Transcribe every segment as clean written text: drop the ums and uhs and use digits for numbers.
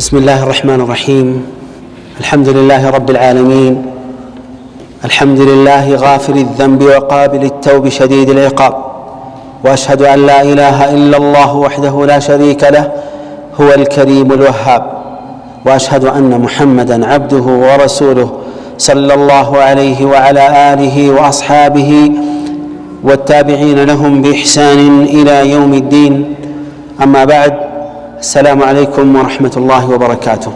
بسم الله الرحمن الرحيم. الحمد لله رب العالمين. الحمد لله غافر الذنب وقابل التوب شديد العقاب، وأشهد أن لا إله إلا الله وحده لا شريك له هو الكريم الوهاب، وأشهد أن محمدًا عبده ورسوله صلى الله عليه وعلى آله وأصحابه والتابعين لهم بإحسان إلى يوم الدين. أما بعد، السلام عليكم ورحمة الله وبركاته.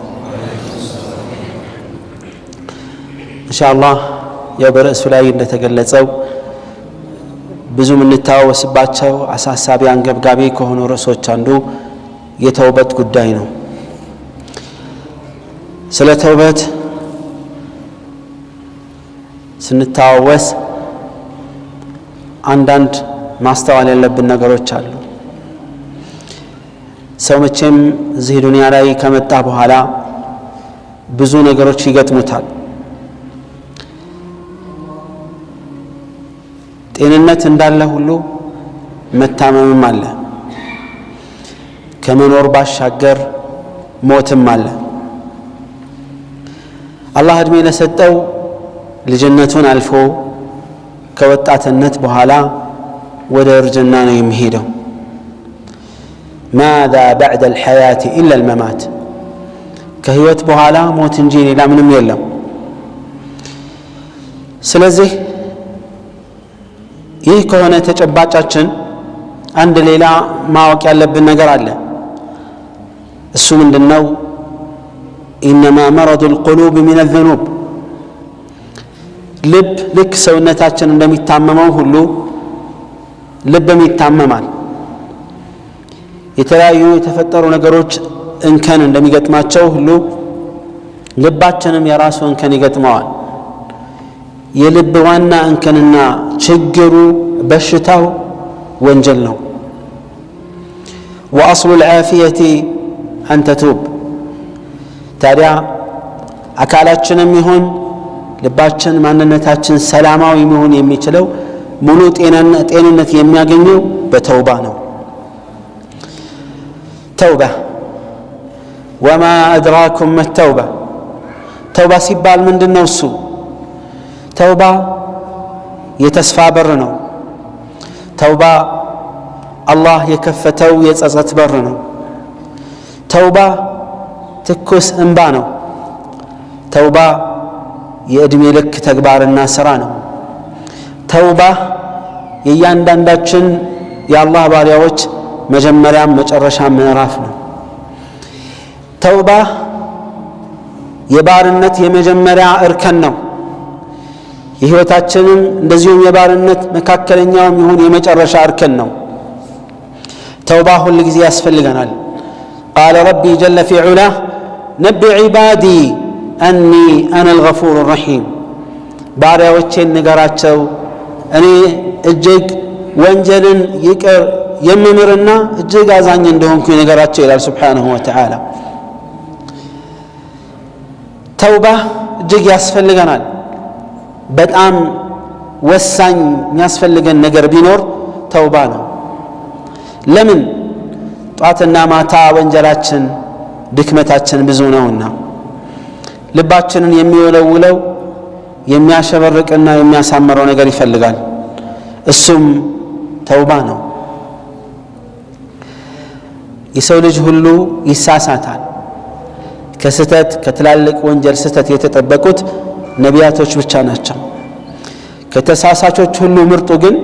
إن شاء الله የበርዕሱ ላይ እንደተገለጸው ብዙ የምንታወስባቸው አሳሳቢ አንገብጋቢ ከሆኑ ርዕሶች አንዱ የተውበት ጉዳይ ነው። ስለ ተውበት ስንታወስ አንዳንድ ማስተዋል ያለብን ነገሮች አሉ። ሰው መቼም እዚህ ዱንያ ላይ ከመጣ በኋላ ብዙ ነገሮች ይገጥሙታል። ጤንነት እንዳለ ሁሉ መታመምም አለ። ከመኖር ባሻገር ሞትም አለ። አላህ እድሜ ለሰጠው ልጅነቱን አልፎ ከወጣትነት በኋላ ወደ እርጅና ነው የሚሄደው። ماذا بعد الحياة إلا الممات، ከህይወት በኋላ ሞት እንጂ ሌላ ምንም የለም። ስለዚህ ይህ ከሆነ ተጨባጫችን አንድ ሌላ ማወቅ ያለብን ነገር አለ። እሱ ምንድነው? إنما مرض القلوب من الذنوب። ልብ ልክ ሰውነታችን እንደሚታመመው ሁሉ ልብም ይታመማል። የተለያዩ የተፈጠሩ ነገሮች እንከን እንደሚገጥማቸው ሁሉ ልባችንም የራሱ እንከን ይገጥመዋል። የልብ ዋና እንከንና ችግሩ በሽታው ወንጀል ነው። وأصل العافية أن تتوب። ታዲያ አካላችንም ይሁን ልባችን ማንነታችን ሰላማዊ መሆን የሚችለው ሙሉ ጤንነት የሚያገኘው በተውባ ነው። ተውባ وما أدراكم ما التوبة። ተውባ ሲባል ምንድነው? እሱ ተውባ የተስፋ በር ነው። ተውባ አላህ የከፈተው የጸጸት በር ነው። ተውባ ትኩስ እንባ ነው። ተውባ የእድሜ ልክ ተግባርና ስራ ነው። ተውባ የእያንዳንዳችን የአላህ ባሪያዎች መጀመሪያም መጨረሻ ምዕራፍ ነው። ተውባ የባርነት የመጀመሪያ እርከን ነው። የህይወታችንም እንደዚሁም የባርነት መካከለኛውም ይሁን የመጨረሻ እርከን ነው። ተውባ ሁሉ ጊዜ ያስፈልገናል። قال ربي جل في علاه نبئ عبادي أني أنا الغفور الرحيم። ባሪያዎቼን ንገራቸው እኔ እጅግ ወንጀልን ይቅር የምምርና እጅግ አዛኝ እንደሆንኩ ንገራቸው ይላል ሱብሓነሁ ወተዓላ። ተውባ እጅግ ያስፈልገናል። በጣም ወሳኝ የሚያስፈልገን ነገር ቢኖር ተውባ ነው። ለምን? ጧትና ማታ ወንጀላችን ድክመታችን ብዙ ነውና ልባችንን የሚወለውለው የሚያሸበርቅና የሚያሳምረው ነገር ይፈልጋል። እሱም ተውባ ነው። የሰው ልጅ ሁሉ ይሳሳታል። ከስተት ከትላልቅ ወንጀል ስተት የተጠበቁት ነቢያቶች ብቻ ናቸው። ከተሳሳቾች ሁሉ ምርጡ ግን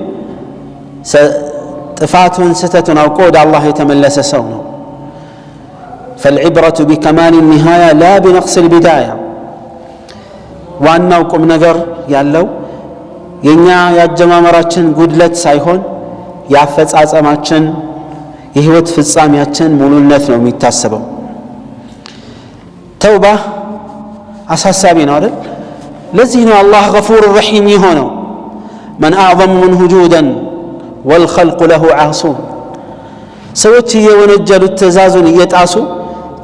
ጥፋቱን ስተቱን አውቆ ወደ አላህ የተመለሰ ሰው ነው። فالعبرة بكمال النهاية لا بنقص البداية። ዋናው ቁም ነገር ያለው የኛ ያጀማመራችን ጉድለት ሳይሆን ያፈጻጸማችን የህይወት ፍጻሜያችን ሙሉነት ነው የሚታሰበው። ተውባ አሳሳቢ ነው አይደል? ለዚህ ነው አላህ ገፉር ረሂም የሆነው። من أعظم منه جودا والخلق له عاصون። ሰዎች የወነጀሉት ትእዛዙን እየጣሱ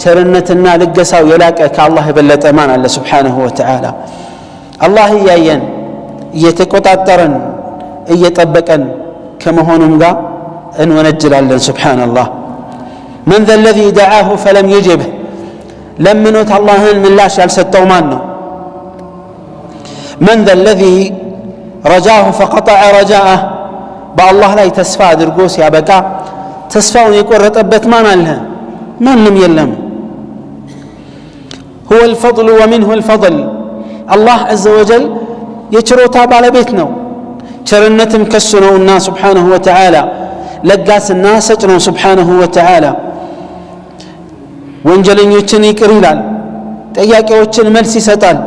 ቸርነትና ልገሳው የላቀ ከአላህ የበለጠ ማን አለ? ሱብሓነሁ ወተዓላ። አላህ እያየን እየተቆጣጠረን እየጠበቀን ከመሆኑም ጋር እንወነጅላለን። ሱብሓነላህ። من ذا الذي دعاه فلم يجبه ለምኖት አላህን ምላሽ ያልሰጠው ማን ነው? من ذا الذي رجاه فقطع رجاءه بالله لا تسفى አድርጎ ሲያበቃ ተስፋውን የቆረጠበት ማን አለ? ማንም የለም። هو الفضل ومنه الفضل الله عز وجل የችሮታ ባለቤት ነው። ቸርነትም ከሱ ነውና سبحانه وتعالى ለጋስና ሰጭ ነው سبحانه وتعالى ወንጀለኞችን ይቅር ይላል፣ ጥያቄዎችን መልስ ይሰጣል፣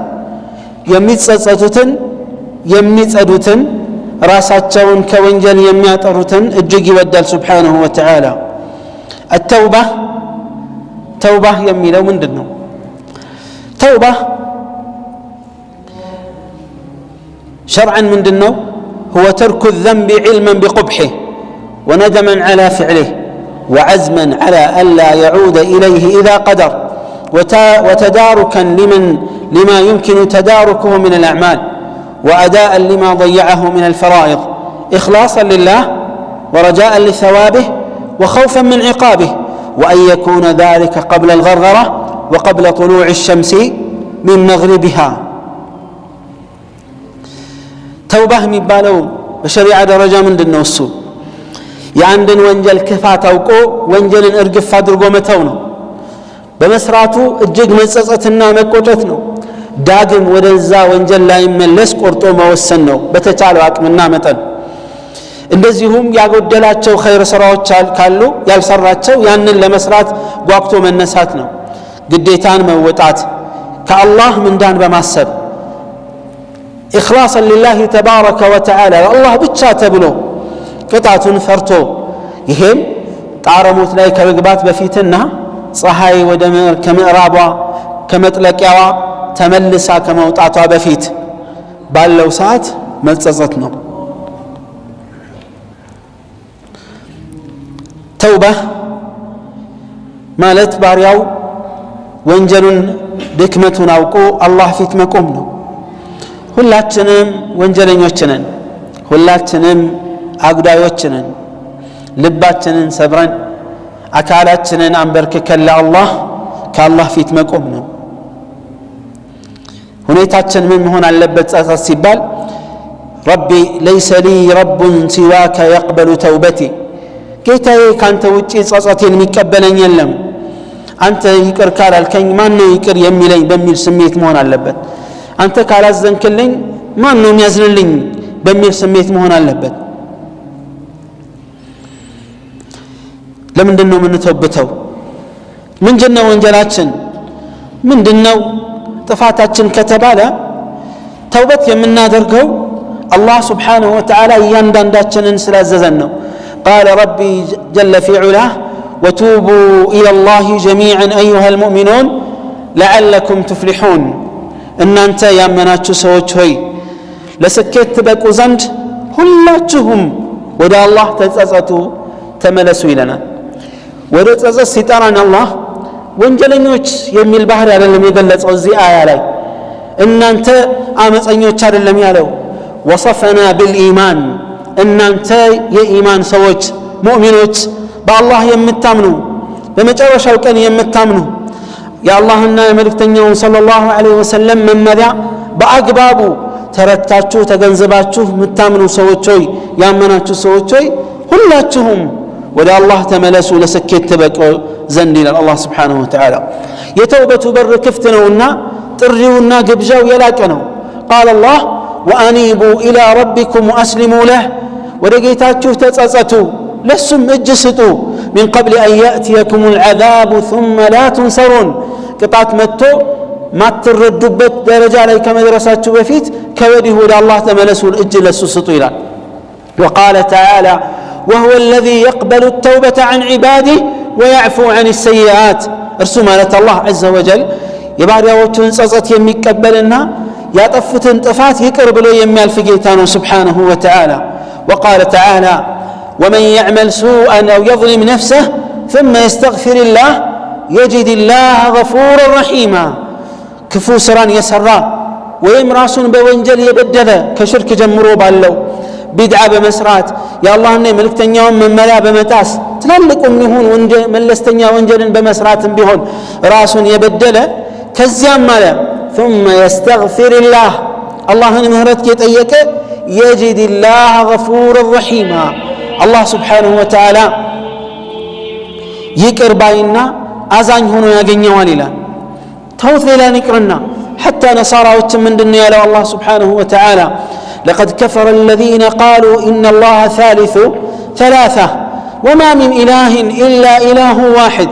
የሚጸጸቱትን የሚጸዱትን ራሳቸውን ከወንጀል የሚያጠሩትን እጅግ ይወዳል سبحانه وتعالى التوبة የሚለው ምንድነው? توبة شرعا ምንድነው? هو ترك الذنب علما بقبحه وندما على فعله وعزما على ألا يعود إليه إذا قدر وتداركا لما يمكن تداركه من الأعمال وأداء لما ضيعه من الفرائض إخلاصا لله ورجاء لثوابه وخوفا من عقابه وأن يكون ذلك قبل الغرغرة وقبل طلوع الشمس من مغربها توبة مبالو بشريعة درجة من النوسو የአንድን ወንጀል ክፋት አውቆ ወንጀልን እርግፍ አድርጎ መተው ነው። በመስራቱ እጅግ መጸጸትና መቆጨት ነው። ዳግም ወደዛ ወንጀል ላይ መለስ ቆርጦ መወሰን ነው በተቻለው አቅምና መጠን። እንደዚሁም ያጎደላቸው ኸይር ስራዎች ካሉ ያልሰራቸው ያንን ለመስራት ጓግቶ መነሳት ነው። ግዴታን መወጣት ከአላህ ምንዳን በማሰብ ኢኽላሰን ሊላሂ ተባረከ ወተዓላ ለአላህ ብቻ ተብሎ ቅጣቱን ፈርቶ ይሄም ጣረሞት ላይ ከመግባት በፊትና ፀሐይ ወደ ከምዕራቧ ከመጥለቂያዋ ተመልሳ ከመውጣቷ በፊት ባለው ሰዓት መጸጸት ነው። ተውባ ማለት ባሪያው ወንጀሉን ድክመቱን አውቆ አላህ ፊት መቆም ነው። ሁላችንም ወንጀለኞች ነን። ሁላችንም አጉዳዮች ነን። ልባችንን ሰብረን አካላችንን አንበርክከን ለአላህ ከአላህ ፊት መቆም ነው። ሁኔታችን ምን መሆን አለበት? ጸጸት ሲባል ረቢ ለይሰ ሊ ረቡን ሲዋከ የቅበሉ ተውበቲ፣ ጌታዬ ካንተ ውጪ ጸጸቴን የሚቀበለኝ የለም፣ አንተ ይቅር ካላልከኝ ማን ነው ይቅር የሚለኝ በሚል ስሜት መሆን አለበት። አንተ ካላዘንክልኝ ማን ነው የሚያዝንልኝ በሚል ስሜት መሆን አለበት። ለምንድነው የምንተውበተው? ምንድነው ወንጀላችን? ምንድነው ጥፋታችን ከተባለ ተውበት የምናደርገው አላህ Subhanahu Wa Ta'ala እያንዳንዳችንን ስላዘዘን ነው። قال ربي جل في علاه وتوبوا إلى الله جميعا أيها المؤمنون لعلكم تفلحون እናንተ ያመናችሁ ሰዎች ሆይ ለስኬት ትበቁ ዘንድ ሁላችሁም ወደ አላህ ተጸጸቱ ተመለሱ ይለናል። ወደ ጸጸት ሲጠራን አላህ ወንጀለኞች የሚል ባህሪ አይደለም የገለጸው እዚህ አያ ላይ። እናንተ አመፀኞች አይደለም ያለው። ወصفنا بالإيمان እናንተ የኢማን ሰዎች ሙእሚኖች በአላህ የምታምኑ በመጨረሻው ቀን የምታምኑ የአላህና የመልእክተኛውን ሰለላሁ ዐለይሂ ወሰለም መመሪያ በአግባቡ ተረታችሁ ተገንዝባችሁ የምታምኑ ሰዎች ሆይ ያመናችሁ ሰዎች ሆይ ሁላችሁም ወደ አላህ ተመለሱ ለስኬት ትበቁ ዘንድ ይላል አላህ Subhanahu Wa Ta'ala። የተውበቱ በር ክፍት ነውና ጥሪውና ግብዣው የላቀ ነው። قال الله وأنيبوا إلى ربكم وأسلموا له ወደ ጌታችሁ ተጸጸቱ ለሱም እጅ ስጡ من قبل أن يأتيكم العذاب ثم لا تنصرون ቅጣት መጥቶ ማትረዱበት ደረጃ ላይ ከመድረሳችሁ በፊት ከወዲሁ ወደ አላህ ተመለሱ እጅ ለሱ ስጡ ይላል። وقال تعالى وهو الذي يقبل التوبة عن عباده ويعفو عن السيئات እርሱ ማለት አላህ عز وجل የባሪያዎቹን ጸጸት የሚቀበልና ያጠፉትን ጥፋት ይቅር ብሎ የሚያልፍ ጌታ ነው سبحانه وتعالى. وقال تعالى ومن يعمل سوءا أو يظلم نفسه ثم يستغفر الله يجد الله غفورا رحيما ክፉ ስራን የሰራ ወይም ራሱን በወንጀል የበደለ ከሽርክ ጀምሮ ባለው ቢድዓ በመስራት የአላህና የመልእክተኛውን መመሪያ በመጣስ ትላልቁም ይሁን ወንጀል መለስተኛ ወንጀልን በመስራትም ቢሆን ራሱን የበደለ ከዚያም ማለት ثم يستغفر الله اللهን ምህረት የጠየቀ يجد الله غفورا رحيما الله سبحانه وتعالى ይቅር ባይና አዛኝ ሆኖ ያገኘዋል ይላል ተውት ሌላን ይቅርና حتى نصارى ምንድን ነው ያለው الله سبحانه وتعالى لقد كفر الذين قالوا إن الله ثالث ثلاثة وما من إله إلا إله واحد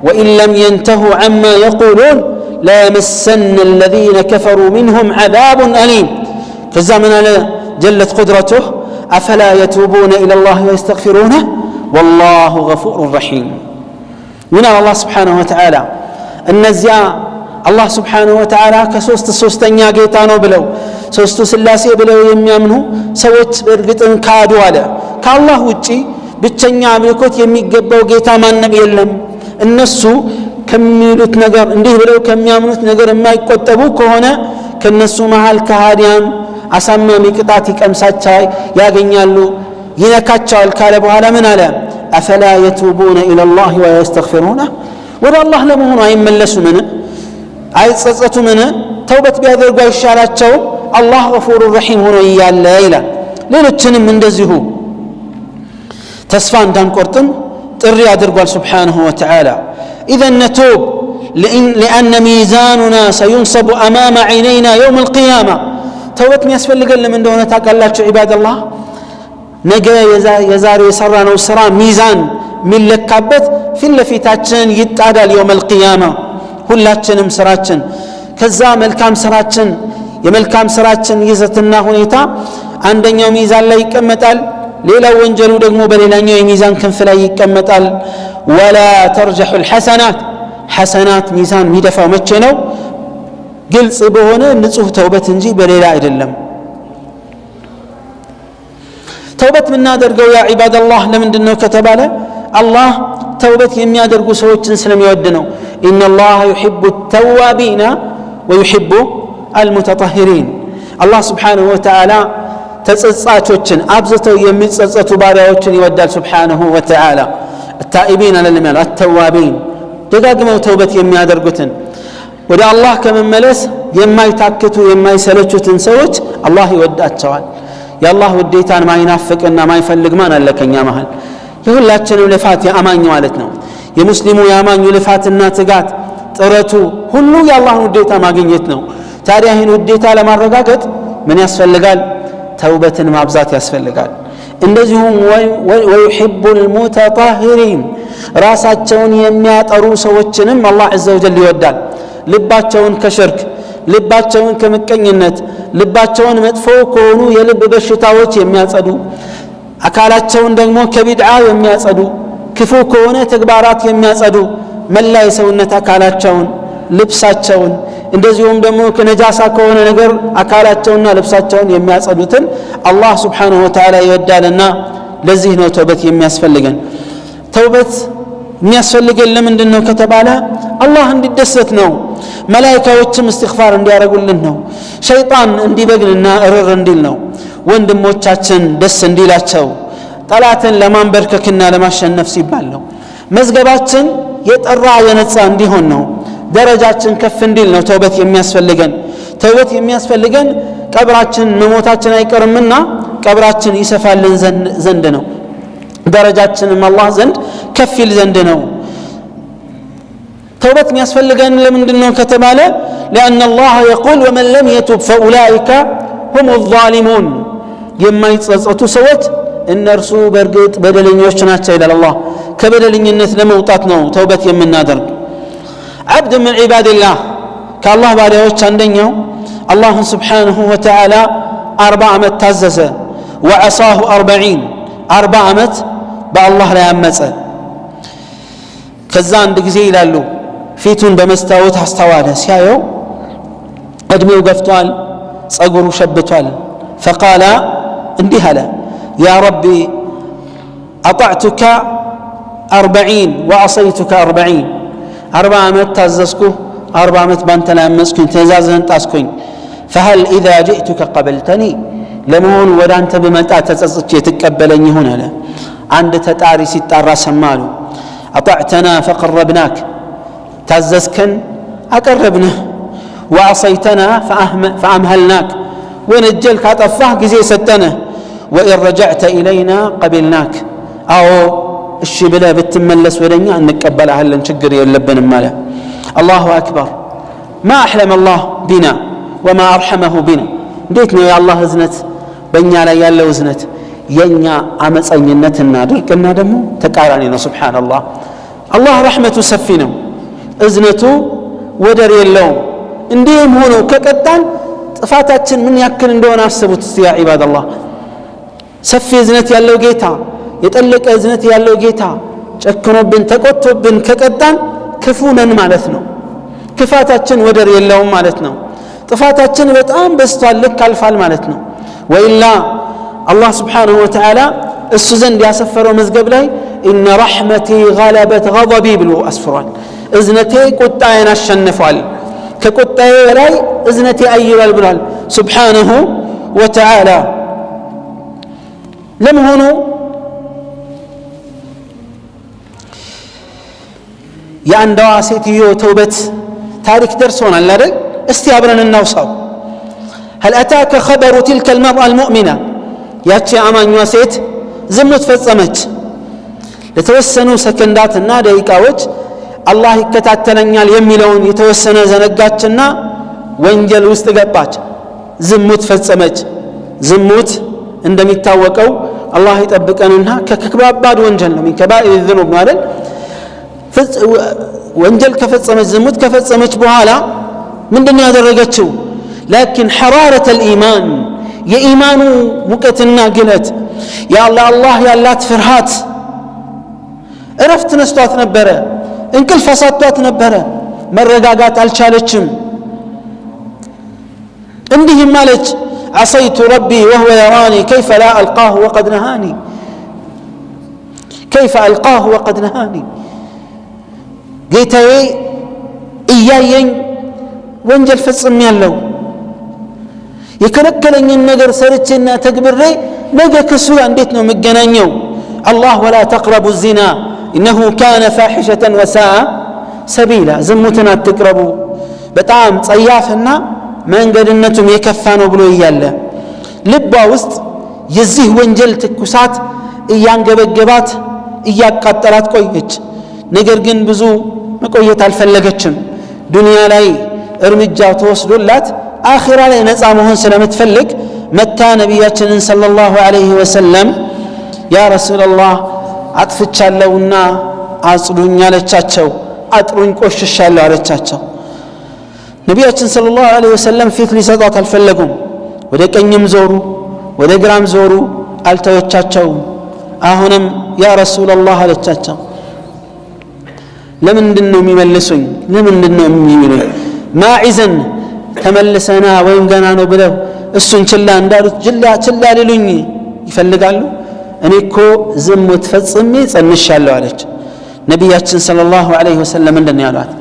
وإن لم ينتهوا عما يقولون لا يمسن الذين كفروا منهم عذاب أليم فالزمن جلت قدرته أفلا يتوبون إلى الله ويستغفرونه والله غفور رحيم من الله سبحانه وتعالى النزياء الله سبحانه وتعالى كسوستኛ ጌታ ነው ብለው ሶስቱ ስላሴ ብለው የሚያምኑ ሰዎች በእርግጥም ካዱ አለ ከአላህ ውጪ ብቸኛ አምልኮት የሚገባው ጌታ ማንም የለም እነሱ ከሚሉት ነገር እንዲህ ብለው ከሚያምኑት ነገር የማይቆጠቡ ከሆነ ከነሱ መሃል ከሃዲያን አሳማሚ ቅጣት ይቀምሳቸው ያገኛሉ ይነካቸዋል ካለ በኋላ ምን አለ أفلا يتوبون إلى الله ويستغفرونه ወደ አላህ ለመሆኑ አይመለሱምን አይጸጸቱምን ተውበት ቢያደርጉ አይሻላቸው አላህ ገፉር ረሂም ሆኖ ይያለ ይላል ሌሎችንም እንደዚሁ ተስፋ እንዳንቆርጥም ጥሪ አድርጓል سبحانه وتعالى إذا نتوب لأن ميزاننا سينصب أمام عينينا يوم القيامة توبت የሚያስፈልገን ለምን እንደሆነ ታውቃላችሁ عباد الله ነገ የዛሬ የሰራነው ስራ ሚዛን ሚለካበት ፊት ለፊታችን ይጣዳል يوم القيامة ሁላችንም ስራችን ከዛ መልካም ስራችን የመልካም ስራችን ይዘትና ሁኔታ አንደኛው ሚዛን ላይ ይቀመጣል ሌላው ወንጀሉ ደግሞ በሌላኛው የሚዛን ክንፍ ላይ ይቀመጣል ولا ترجح الحسنات حسنات ሚዛን ሚደፋው መቼ ነው ግልጽ በሆነ ንጹህ ተውበት እንጂ በሌላ አይደለም ተውበት ምናደርገው ያ عباد الله ለምንድነው ከተባለ አላህ ተውበት የሚያደርጉ ሰዎችን ስለሚወድ ነው إن الله يحب التوابين ويحب المتطهرين الله سبحانه وتعالى ተጸጻቾችን አብዝተው የሚጸጸቱ ባሪያዎችን ይወዳል سبحانه وتعالى التائبين للمال التوابين ደጋግመው ተውበት የሚያደርጉትን ወደ አላህ ከመመለስ የማይታክቱ የማይሰለቹትን ሰዎች አላህ ይወዳቸዋል የአላህ ውዴታን ማይናፍቅና ማይፈልግ ማን አለ ከኛ መሃል የሁላችንም ልፋት ያማኝ ማለት ነው የሙስሊሙ ያማኙ ልፋትና ትጋት ጥረቱ ሁሉ የአላህን ውዴታ ማግኘት ነው ታዲያ ይህን ውዴታ ለማረጋገጥ ምን ያስፈልጋል ተውበትን ማብዛት ያስፈልጋል እንደዚሁም ويحب المتطهرين ራሳቸውን የሚያጠሩ ሰዎችንም አላህ عز وجل ይወዳል ልባቸውን ከሽርክ ልባቸውን ከመቀኝነት ልባቸውን መጥፎ ከሆኑ የልብ በሽታዎች የሚያጸዱ አካላቸውን ደግሞ ከቢድዓ የሚያጸዱ ክፉ ከሆነ ተግባራት የሚያጸዱ መላ የሰውነት አካላቸውን ልብሳቸውን እንደዚሁም ደግሞ ከነጃሳ ከሆነ ነገር አካላቸውንና ልብሳቸውን የሚያጸዱትን አላህ Subhanahu Wa Ta'ala ይወዳልና ለዚህ ነው ተውበት የሚያስፈልገን ተውበት የሚያስፈልገን ለምንድነው ከተባለ አላህ እንዲደሰት ነው መላእክቶችም استغفار እንዲያረጉልን ነው ሸይጣን እንዲበግንና እርር እንዲል ነው ወንድሞቻችን ደስ እንዲላቸው ጠላትን ለማንበርከክና ለማሸነፍ ሲባል ነው መዝገባችን የጠራ የነጻ እንዲሆን ነው ደረጃችን ከፍ እንዲል ነው ተውበት የሚያስፈልገን ቀብራችን መሞታችን አይቀርምና ቀብራችን ይሰፋልን ዘንድ ነው ደረጃችንም አላህ ዘንድ ከፍ ይል ዘንድ ነው ተውበት የሚያስፈልገን ለምንድነው ከተባለ لأن الله يقول ومن لم يتب فأولئك هم الظالمون የማይጸጸቱ ሰዎች እነርሱ በርግጥ በደለኞች ናቸው ይላል አላህ ከበደለኝነት ለመውጣት ነው ተውበት የምናደርግ عبد من عباد الله كالله ባሪያዎች አንደኛው الله سبحانه وتعالى 40 ዓመት ታዘዘ وعصاه 40 ዓመት በአላህ ላይ አመፀ ከዛ አንድ ጊዜ ይላሉ ፊቱን በመስታወት አስተዋለ ሲያየው እድሜው ገፍቷል ጸጉሩ ሸብቷል فقال እንዲህ አለ يا ربي أطعتك 40 وعصيتك 40 ዓመት ታዘዝኩ 40 ዓመት ባንተ ላይ አመፅኩኝ ትእዛዝህን ጣስኩኝ فهل إذا جئتك قبلتني ለመሆኑ ወደ አንተ በመጣ ተጸጽቼ ትቀበለኝ ይሆን አለ عند تتاري ستارا سمالو أطعتنا فقربناك تاززكن أقربنا وعصيتنا فأمهلناك ونجلك أطفاه كزي ستنا وإن رجعت إلينا قبلناك أو الشبلة بتملس ولنيا أن نقبلها هل نشقر يلبن ماله الله أكبر ما أحلم الله بنا وما أرحمه بنا ديتنا يا الله ازنت بنيا لا يالله ازنت ينيا عمس أينتنا دركنا دمو تكارانينا سبحان الله الله رحمة سفينا ازنته ودر يلوم انديهم هونو كقطان طفاتاችን ምን ያክል እንደሆነ አስቡት ያ عباد الله ሰፊ እዝነት ያለው ጌታ የጠለቀ እዝነት ያለው ጌታ ጨክኖብን ተቆጥቶብን ከቀጣን ክፉ ነን ማለት ነው ክፋታችን ወደር የለውም ማለት ነው ጥፋታችን በጣም በስቷል ልክ አልፋል ማለት ነው ወኢላ አላህ Subhanahu Wa Ta'ala እሱ ዘንድ ያሰፈረው መዝገብ ላይ ان رحمتي غلبت غضبي ብሎ አስፍሯል እዝነቴ ቁጣዬን አሸንፏል ከቁጣዬ ላይ እዝነቴ አይራል ብሏል Subhanahu Wa Ta'ala ለመሆኑ የአንዷ ሴትዮ ተውበት ታሪክ ደርሶናል አይደል እስቲ አብረን እናውሳው هل أتاك خبر تلك المرأة المؤمنة ያቺ አማኟ ሴት ዝሙት ፈጸመች ለተወሰኑ ሰከንዳትና ደቂቃዎች አላህ ይከታተለኛል የሚለውን የተወሰነ ዘነጋችና ወንጀል ውስጥ ገባች ዝሙት ፈጸመች ዝሙት እንደሚታወቀው አላህ ይጠብቀንና ከከባድ ወንጀል ነው ከባኢር الذنوب ማለት ወንጀል ከፈጸመች ዝሙት ከፈጸመች በኋላ ምንድነው ያደረገችው لكن حرارة الإيمان የኢማኑ ሙቀትና ግለት ያ አላህ ያላት ፍርሃት እረፍት ነስቷት ነበረ እንቅልፍ አሳጥቷት ነበረ መረጋጋት አልቻለችም እንዲህ ማለች عصيت ربي وهو يراني كيف لا ألقاه وقد نهاني كيف ألقاه وقد نهاني ጌታዬ እያየኝ ወንጀል ፈጽሜያለሁ የከለከለኝን ነገር ሰርቼና ተግብሬ ነገ ከሱ እንዴት ነው መገናኘው الله ولا تقربوا الزنا إنه كان فاحشة وساء سبيلا زمتنا تقربوا በጣም ጸያፍና መንገድነቱም የከፋ ነው ብሎ ይያለ ልቧ ውስጥ የዚህ ወንጀል ትኩሳት እያንገበገባት እያቃጠላት ቆየች ነገር ግን ብዙ መቆየት አልፈለገችም ዱንያ ላይ እርምጃ ተወስዶላት አኺራ ላይ ነፃ መሆን ስለምትፈልግ መታ ነብያችንን ሰለላሁ ዐለይሂ ወሰለም ያ ረሱላህ አጥፍቻለሁና አጽዱኝ አለቻቸው አጥሩኝ ቆሽሻለሁ አለቻቸው ነብያችን ሰለላሁ ዐለይሂ ወሰለም ፊት ሊሰጣት አልፈለጉም ወደ ቀኝም ዞሩ ወደ ግራም ዞሩ አልተወቻቸው አሁንም ያ ረሱላህ አለቻቸው ለምንድነው የሚመልሱኝ ለምንድነው የሚሉኝ ማዕዘን ተመልሰና ወይም ገና ነው ብለው እሱን ችላ እንዳሉት ችላ ሊሉኝ ይፈልጋሉ እኔ እኮ ዝሙት ፈጽሜ ጸንሻለሁ አለች ነብያችን ሰለላሁ ዐለይሂ ወሰለም እንደነ ያሏት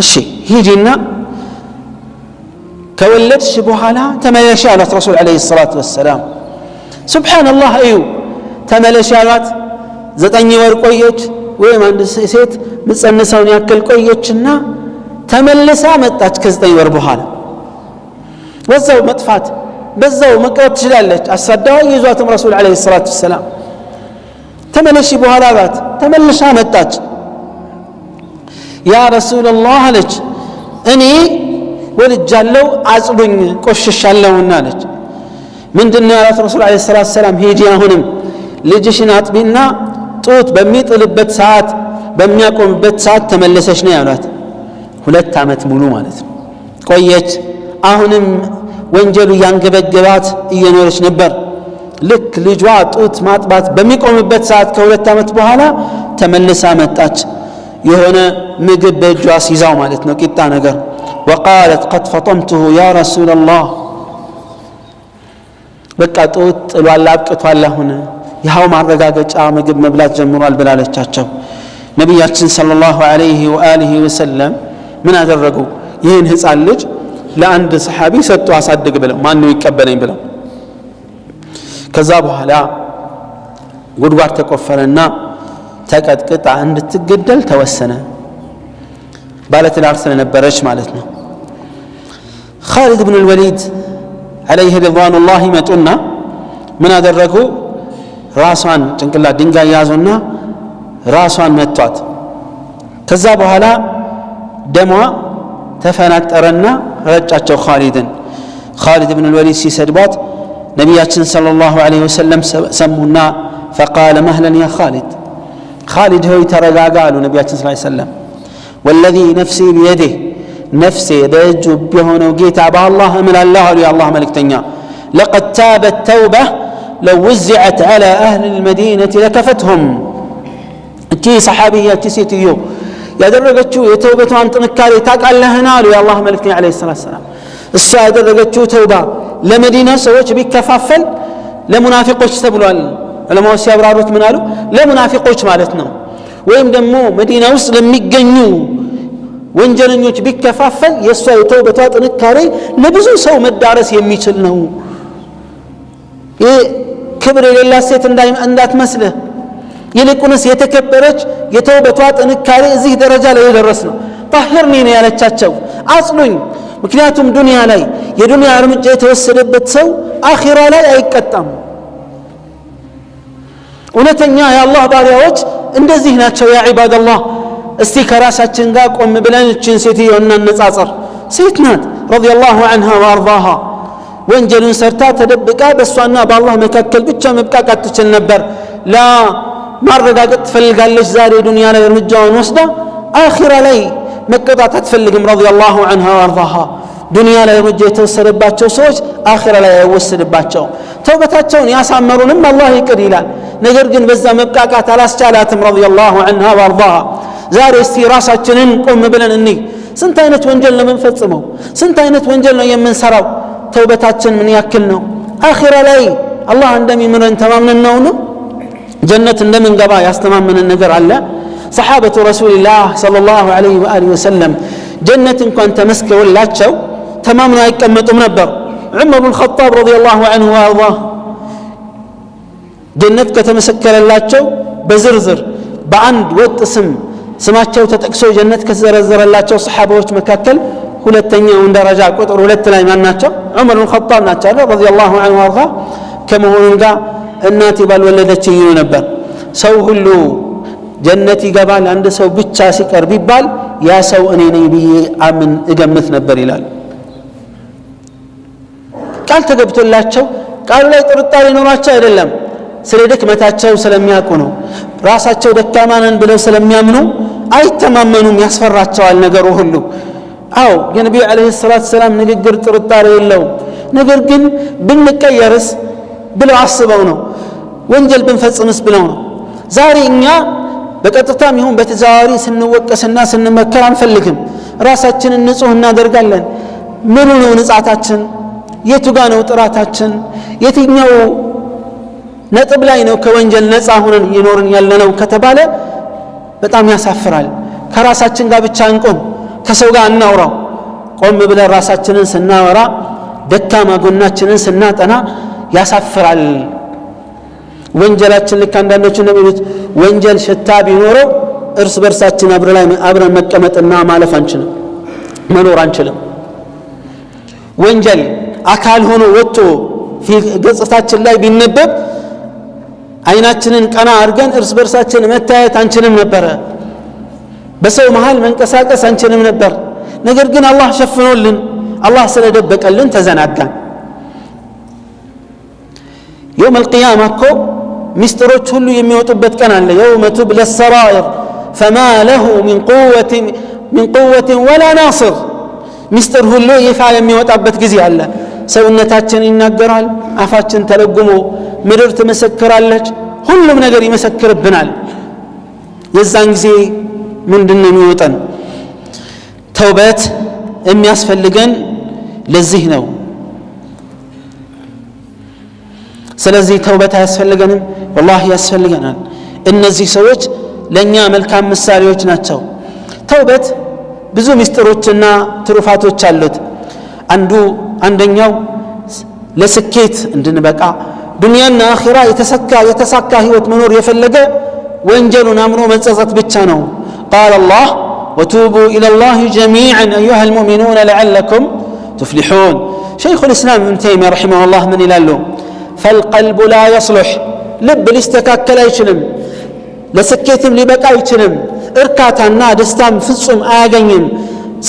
እሺ ሂጂና ከወለድሽ በኋላ ተመለሽ አሏት ረሱል ዐለይሂ ሰላቱ ወሰለም ሱብሃንአላህ እዩ ተመለሽ አሏት 9 ወር ቆየች ወይም አንድ ሴት ምጸነሳውን ያክል ቆየችና ተመልሳ መጣች ከ9 ወር በኋላ ወዛው መጥፋት በዛው መቅረት ትችላለች አሳዳው ይዟትም ረሱል ዐለይሂ ሰላቱ ወሰለም ተመለሽ በኋላ ባት ተመልሳ መጣች ያ ረሱላህ አለች እኔ ወልጃለሁ አጽዱኝ ቆሽሻለሁና አለች ምንድነው ያላት ረሱል ዐለይሂ ሰላቱ ወሰለም ሂጂ አሁንም ልጅሽን አጥቢና ጡት በሚጥልበት ሰዓት በሚያቆምበት ሰዓት ተመለሰሽ ነው ያሏት 2 ዓመት ሙሉ ማለት ነው ቆየች አሁንም ወንጀሉ ያንገበገባት እየኖረች ነበር ልክ ልጇ ጡት ማጥባት በሚቆምበት ሰዓት ከ2 ዓመት በኋላ ተመልሳ መጣች የሆነ ምግብ በእጇ ሲዛው ማለት ነው ቂጣ ነገር وقالت قد فطمته يا رسول الله በቃ ጡት ጥሏል አብቅቷል አሁን ያው ማረጋገጫ ምግብ መብላት ጀምሯል ብላለቻቸው ነብያችን ሰለላሁ ዐለይሂ ወአሊሂ ወሰለም ምን አደረጉ ይህን ህፃን ልጅ ለአንድ ሰሃቢ ሰጡ አሳድግ ብለው ማን ነው ይቀበለኝ ብለው ከዛ በኋላ ጉድጓድ ተቆፈረና ተቀጥቅጣ እንድትገደል ተወሰነ ባለትዳር ስለነበረች ማለት ነው خالد بن الوليد عليه رضوان الله መጡና ምን አደረጉ ራሷን ጭንቅላት ድንጋይ ያዙና ራሷን መቷት ከዛ በኋላ ደሟ ተፈናጠረና ረጫቸው خالد بن الوليد ሲሰድባት ነብያችን ሰለላሁ ዐለይሂ ወሰለም ሰሙና فقال مهلا يا خالد ሆይ ተረጋጋ አሉ ነብያችን ሰለላሁ ዐለይሂ ወሰለም والذي نفسي بيده نفسي بيجو بهونو جيتا بالله من الله يا الله ملكتنيا لقد تابت توبة لو وزعت على أهل المدينة لكفتهم تي صحابية تسيتيو يا درجتشو يتوبة عن تنكاري تاك الله نالو يا الله ملكتني عليه الصلاة والسلام الساعة درجتشو توبة لمدينة سويت بكفافل لمنافقوش تبلوال لما وسي أبراروت منالو لمنافقوش مالتنا ويم دمو مدينة وصل ميقنيو ወንጀለኞች ቢከፋፈል የሷ የተውበቷ ጥንካሬ ለብዙ ሰው መዳረስ የሚችል ነው ክብር የሌላት ሴት እንዳትመስልህ ይልቁንስ የተከበረች የተውበቷ ጥንካሬ እዚህ ደረጃ ላይ የደረስ ነው طهرني ነው ያለቻቸው አጽሉኝ ምክንያቱም ዱንያ ላይ የዱንያ እርምጃ የተወሰደበት ሰው አኺራ ላይ አይቀጣም እውነተኛ የአላህ ባሪያዎች እንደዚህ ናቸው ያ ዒባደላህ እስቲ ከራሳችን ጋር ቆም ብለን እቺን ሴትዮ እናነጻጽር ሴት ናት ረዲየላሁ ዐንሃ ወአርዳሃ ወንጀልን ሰርታ ተደብቃ በሷና በአላህ መካከል ብቻ መብቃቃት ትችል ነበር ላ ማረጋገጥ ትፈልጋለች ዛሬ ዱንያ ላይ እርምጃውን ወስዳ አኺራ ላይ መቀጣት አትፈልግም ረዲየላሁ ዐንሃ ወአርዳሃ ዱንያ ላይ እርምጃ የተወሰደባቸው ሰዎች አኺራ ላይ አይወሰድባቸው ተውበታቸውን ያሳመሩንም አላህ ይቅር ይላል ነገር ግን በዛ መብቃቃት አላስቻላትም ረዲየላሁ ዐንሃ ወአርዳሃ ዛሬ እስቲ ራሳችንን ቆም ብለን እንይ ስንት አይነት ወንጀል ነው የምንፈጽመው ስንት አይነት ወንጀል ነው የምንሰራው ተውበታችን ምን ያክል ነው አኺራ ላይ አላህ እንደሚምረን ተማምነን ነው ጀነት እንደምንገባ ያስተማመነን ነገር አለ ሰሃበቱ ረሱልላህ ሰለላሁ ዐለይሂ ወአሊሂ ወሰለም ጀነት እንኳን ተመስከውላቸው ተማምነው አይቀመጡም ነበር ዑመር ኢብኑ ኸጣብ ረዲየላሁ ዐንሁ ወአርዳህ ጀነት ከተመሰከረላቸው በዝርዝር በአንድ ወጥ ስማቸው ተጠቅሶ ጀነት ከተዘረዘረላቸው ሰሃባዎች መካከል ሁለተኛውን ደረጃ ቁጥር 2 ላይ ማናቸው ዑመር ኢብኑ ኸጣብ ናቸው ረዲየላሁ ዐንሁ ወአርዳ ከመሆኑም ጋር እናቴ ባልወለደች ይሉ ነበር ሰው ሁሉ ጀነት ይገባል አንድ ሰው ብቻ ሲቀር ቢባል ያ ሰው እኔ ነኝ ብዬ አምን እገምት ነበር ይላል ቃል ተገብቶላቸው ቃል ላይ ጥርጣሬ ኖራቸው አይደለም ስለ ድክመታቸው ስለሚያውቁ ነው ራሳቸው ደካማ ነን ብለው ስለሚያምኑ አይተማመኑም ያስፈራቸዋል ነገሩ ሁሉ አው የነብዩ አለይሂ ሰላቱ ሰላም ንግግር ጥርጣሬ የለው ነገር ግን ብንቀየርስ ብለው አስበው ነው ወንጀል ብንፈጽምስ ብለው ነው ዛሬ እኛ በቀጥታም ይሁን በተዛዋሪ ስንወቀስና ስንመከር አንፈልግም ራሳችንን ንጹህ እናደርጋለን ምን ነው ንጻታችን የቱ ጋር ነው ጥራታችን የትኛው ነጥብ ላይ ነው ከወንጀል ነፃ ሆነን ይኖርን ያለነው ከተባለ በጣም ያሳፍራል ከራሳችን ጋር ብቻ እንቆም ከሰው ጋር እናውራው ቆም ብለን ራሳችንን ስናወራ ደካማ ጎናችንን ስናጠና ያሳፍራል ወንጀላችን ልክ አንዳንዶቹ እንደሚሉት ወንጀል ሽታ ቢኖረው እርስ በርሳችን አብረን መቀመጥና ማለፍ አንችልም መኖር አንችልም ወንጀል አካል ሆኖ ወጥቶ ገጽታችን ላይ ቢነበብ አይናችንን ቀና አድርገን እርስ በርሳችን መታየት አንችልም ነበር በሰው መሃል መንቀሳቀስ አንችልም ነበር ነገር ግን አላህ ሸፍኖልን አላህ ስለደበቀልን ተዘናጋን يوم القيامة كو مستروች ሁሉ የሚወጡበት ቀን አለ يوم تبلى السرائر فما له من قوة ولا ناصر مستر ሁሉ ይፋ የሚወጣበት ጊዜ አለ ሰውነታችን ይናገራል አፋችን ተለጉሞ ምድር ትመሰክራለች ሁሉም ነገር ይመሰክርብናል የዛን ጊዜ ምንድነው የሚወጣን ተውበት የሚያስፈልገን ለዚህ ነው ስለዚህ ተውበት ያስፈልገንም والله ያስፈልገናል እነዚህ ሰዎች ለኛ መልካም ምሳሌዎች ናቸው ተውበት ብዙ ምስጢሮችና ትሩፋቶች አሉት አንደኛው ለስኬት እንድንበቃ ዱንያና አኺራ የተሳካ ህይወት መኖር የፈለገ ወንጀሉን አምኖ መጸጸት ብቻ ነው። قال الله وتوبوا إلى الله جميعا أيها المؤمنون لعلكم تفلحون. شيخ الإسلام ابن تيمية رحمه الله من ይላሉ فالقلب لا يصلح ልብ ሊስተካከል አይችልም፣ ለስኬትም ሊበቃ አይችልም፣ እርካታና ደስታም ፍጹም አያገኝም፣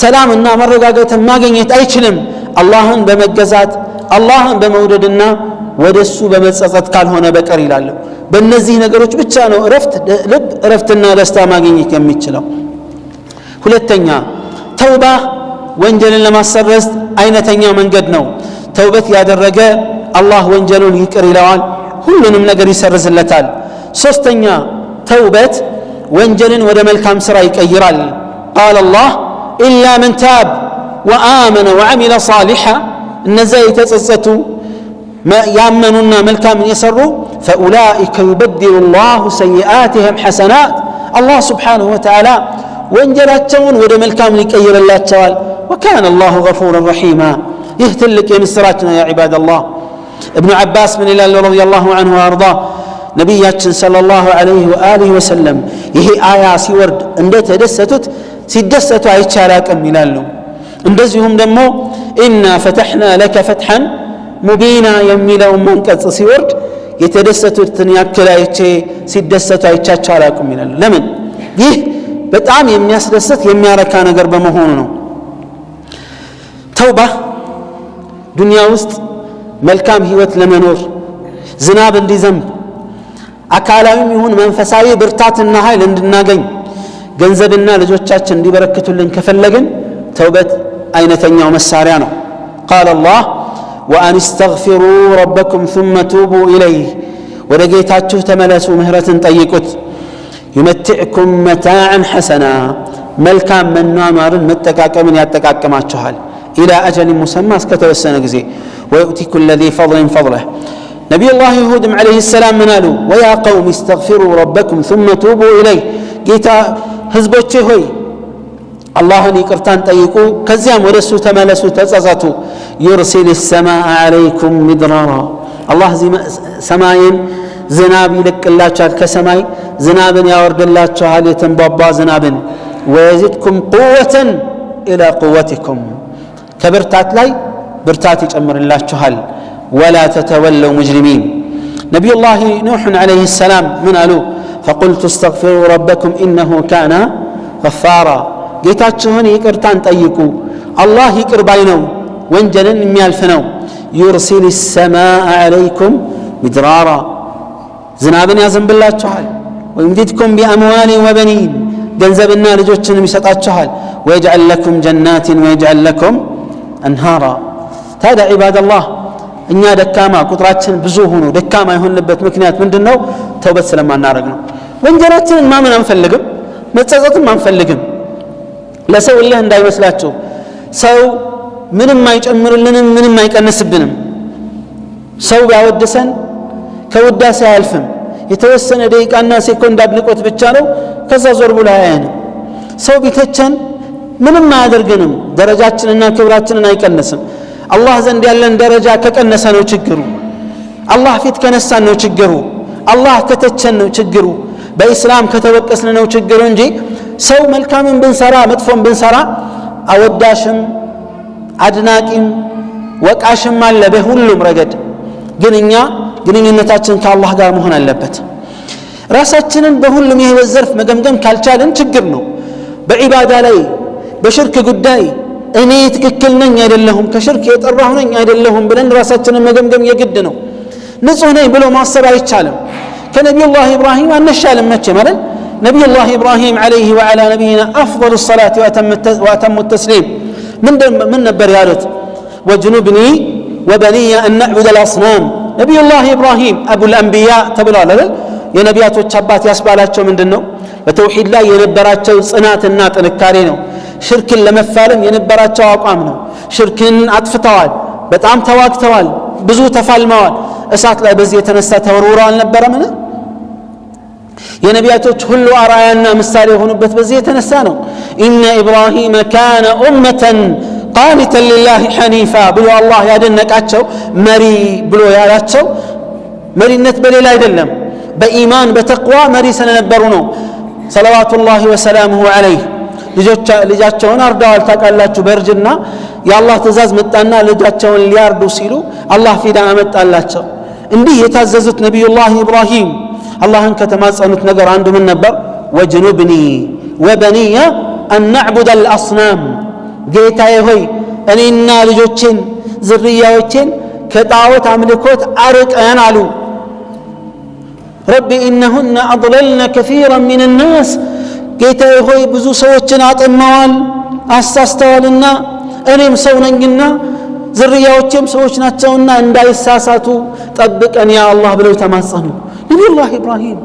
ሰላምና መረጋጋትም ማግኘት አይችልም አላህን በመገዛት አላህን በመውደድና ወደሱ በመጸጸት ካልሆነ በቀር ይላሉ። በእነዚህ ነገሮች ብቻ ነው ልብ እረፍትና ደስታ ማግኘት የሚችለው። ሁለተኛ ተውባ ወንጀልን ለማሰረዝ አይነተኛ መንገድ ነው። ተውበት ያደረገ አላህ ወንጀሉን ይቅር ይለዋል፣ ሁሉንም ነገር ይሰርዝለታል። ሶስተኛ ተውበት ወንጀልን ወደ መልካም ስራ ይቀይራል። قال الله إلا من تاب وآمن وعمل صالحا እነዛ የተጸጸቱ ያመኑና መልካምን የሰሩ فأولئك يبدل الله سيئاتهم حسنات الله سبحانه وتعالى ወንጀላቸውን ወደ መልካም ሊቀይርላቸዋል። وكان الله غفورا رحيما يهتلك يمسراتنا يا عباد الله. ابن عباس من الله رضي الله عنه وارضاه ነቢያችን ሰለላሁ ዐለይሂ ወአሊሂ ወሰለም ይሄ አያ ሲወርድ እንደተደሰቱት ሲደሰቱ አይቻላቅም ይላሉ። እንደዚሁም ደግሞ ኢና ፈተሕና ለከ ፈትሐን ሙቢና የሚለው መንቀጽ ሲወርድ የተደሰቱትን ያክል አይቼ ሲደሰቱ አይቻቸው አላቅም ይላሉ። ለምን? ይህ በጣም የሚያስደስት የሚያረካ ነገር በመሆኑ ነው። ተውባ ዱንያ ውስጥ መልካም ህይወት ለመኖር ዝናብ እንዲዘንብ አካላዊም ይሁን መንፈሳዊ ብርታትና ኃይል እንድናገኝ ገንዘብና ልጆቻችን እንዲበረክቱልን ከፈለግን ተውበት አይነተኛው መሳሪያ ነው። قال الله وأن استغفروا ربكم ثم توبوا إليه ወደ ጌታችሁ ተመለሱ ምህረትን ጠይቁት يمتعكم متاعا حسنا መልካም መኗኗርን መጠቃቀምን ያጠቃቅማችኋል إلى أجل مسمى እስከተወሰነ ጊዜ ويؤتي كل ذي فضل فضله. نبي الله هود عليه السلام منالو ويا قوم استغفروا ربكم ثم توبوا إليه ጌታ ህዝቦቼ ሆይ አላህን ይቅርታን ጠይቁ ከዚያም ወደሱ ተመለሱ ተጸጸቱ يرسل السماء عليكم مدرارا الله ሰማይን ዝናብ ይልቅላችኋል ከሰማይ ዝናብን ያወርድላችኋል የተንባባ ዝናብን ويزدكم قوة إلى قوتكم ከብርታት ላይ ብርታት ይጨምርላችኋል ولا تتولوا مجرمين. نبي الله نوح عليه السلام من قالوا فقلت استغفروا ربكم إنه كان غفارا ጌታችሁን ይቅርታን ጠይቁ አላህ ይቅር ባይ ነው ወንጀልን የሚያልፍ ነው يرسل السماء عليكم مدرارا ዝናብን ያዘንብላችኋል ويمددكم بأموال وبنين ገንዘብና ልጆችንም ይሰጣችኋል ويجعل لكم جنات ويجعل لكم أنهارا. ታዲያ عباد الله እኛ ደካማ ቁጥራችን ብዙ ሆኖ ደካማ የሆንበት ምክንያት ምንድነው? ተውበት ስለማናረግ ነው። ወንጀላችንን ማመን አንፈልግም፣ መጸጸትም አንፈልግም። ለሰው እልህ እንዳይመስላችሁ ሰው ምንም አይጨምርልንም ምንም አይቀንስብንም። ሰው ቢያወድሰን ከውዳሴ አያልፍም። የተወሰነ ደቂቃና ሴኮንድ አድንቆት ብቻ ነው፣ ከዛ ዞር ብሎ አያየንም። ሰው ቢተቸን ምንም አያደርገንም፣ ደረጃችንና ክብራችንን አይቀንስም። አላህ ዘንድ ያለን ደረጃ ከቀነሰ ነው ችግሩ። አላህ ፊት ከነሳን ነው ችግሩ። አላህ ከተቸን ነው ችግሩ። በእስላም ከተወቀስን ነው ችግሩ እንጂ ሰው መልካምን ብንሰራ መጥፎን ብንሰራ አወዳሽም አድናቂም ወቃሽም አለ በሁሉም ረገድ። ግን እኛ ግንኙነታችን ከአላህ ጋር መሆን አለበት። ራሳችንን በሁሉም የህይወት ዘርፍ መገምገም ካልቻለን ችግር ነው። በዒባዳ ላይ በሽርክ ጉዳይ እኔ ትክክል ነኝ አይደለሁም ከሽርክ የጠራሁ ነኝ አይደለሁም ብለን ራሳችንን መገምገም የግድ ነው። ንጹህ ነኝ ብሎ ማሰብ አይቻልም። ከነቢዩላህ ኢብራሂም አንሻልም መቼም አይደል? ነቢዩላህ ኢብራሂም አለይሂ ወዐላ ነቢይና አፍضل الصلاة وأتم التسليم ምን ነበር ያሉት? ወጅኑብኒ ወበኒየ አን ነዕቡደ الأصنام። ነቢዩላህ ኢብራሂም አቡል አንቢያ ተብለዋል አይደል? የነቢያቶች አባት ያስባላቸው ምንድነው? በተውሂድ ላይ የነበራቸው ጽናትና ጥንካሬ ነው። ሽርክን ለመፋለም የነበራቸው አቋም ነው። ሽርክን አጥፍተዋል፣ በጣም ተዋግተዋል፣ ብዙ ተፋልመዋል። እሳት ላይ በዚህ የተነሳ ተወርውረው አልነበረምን? የነቢያቶች ሁሉ አርአያና ምሳሌ የሆኑበት በዚህ የተነሳ ነው። ኢነ ኢብራሂም ካነ ኡመተን ቃኒተን ሊላሂ ሐኒፋ ብሎ አላህ ያደነቃቸው መሪ ብሎ ያላቸው መሪነት በሌላ አይደለም በኢማን በተቅዋ መሪ ስለነበሩ ነው ሰለዋቱላሂ ወሰላሙሁ ዐለይሂ ልጃቸውን አርደዋል ታውቃላችሁ በእርጅና የአላህ ትእዛዝ መጣና ልጃቸውን ሊያርዱ ሲሉ አላህ ፊዳ አመጣላቸው እንዲህ የታዘዙት ነብዩላህ ኢብራሂም አላህን ከተማጸኑት ነገር አንዱ ምን ነበር ወጅኑብኒ ወበኒያ አን ነዕቡደ አልአስናም ጌታዬ ሆይ እኔና ልጆቼን ዝርያዎቼን ከጣዖት አምልኮት አርቀን አሉ ረቢ ኢነሁነ አضለልነ ከሲራ ሚን الناس ጌታዬ ሆይ ብዙ ሰዎችን አጠመዋል አሳስተዋልና እኔም ሰው ነኝና ዝርያዎቼም ሰዎች ናቸውና እንዳይሳሳቱ ጠብቀን ያ አላህ ብለው ተማጸኑ ነብዩላህ ኢብራሂም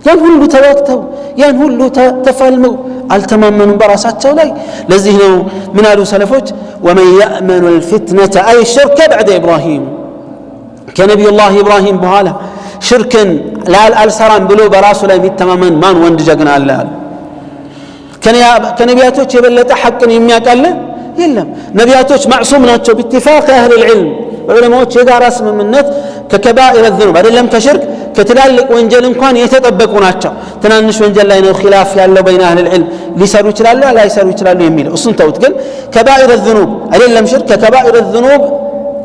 ያን ሁሉ ተዋክተው ያን ሁሉ ተፋልመው አልተማመኑም በራሳቸው ላይ ለዚህ ነው ምን አሉ ሰለፎች ወመን يأمن الفتنة أي الشرك بعد إبراهيم ከነብዩላህ ኢብራሂም በኋላ ሽርክን አልሰራም ብሎ በራሱ ላይ የሚተማመን ማን ወንድ ጀግና አለ ከነቢያቶች የበለጠ ሐቅን የሚያውቃለ የለም ነቢያቶች ማዕሱም ናቸው باتفاق أهل العلم ዑለማዎች የጋራ ስምምነት ከከባኢር الذنوب አይደለም ከሽርክ ከትላልቅ ወንጀል እንኳን የተጠበቁ ናቸው ትናንሽ ወንጀል ላይ ነው ኺላፍ ያለው በእነ አህል العلم ሊሰሩ ይችላሉ ላይሰሩ ይችላሉ የሚለው እሱን ተውት ግን ከባኢር الذنوب አይደለም ሽርክ ከከባኢር الذنوب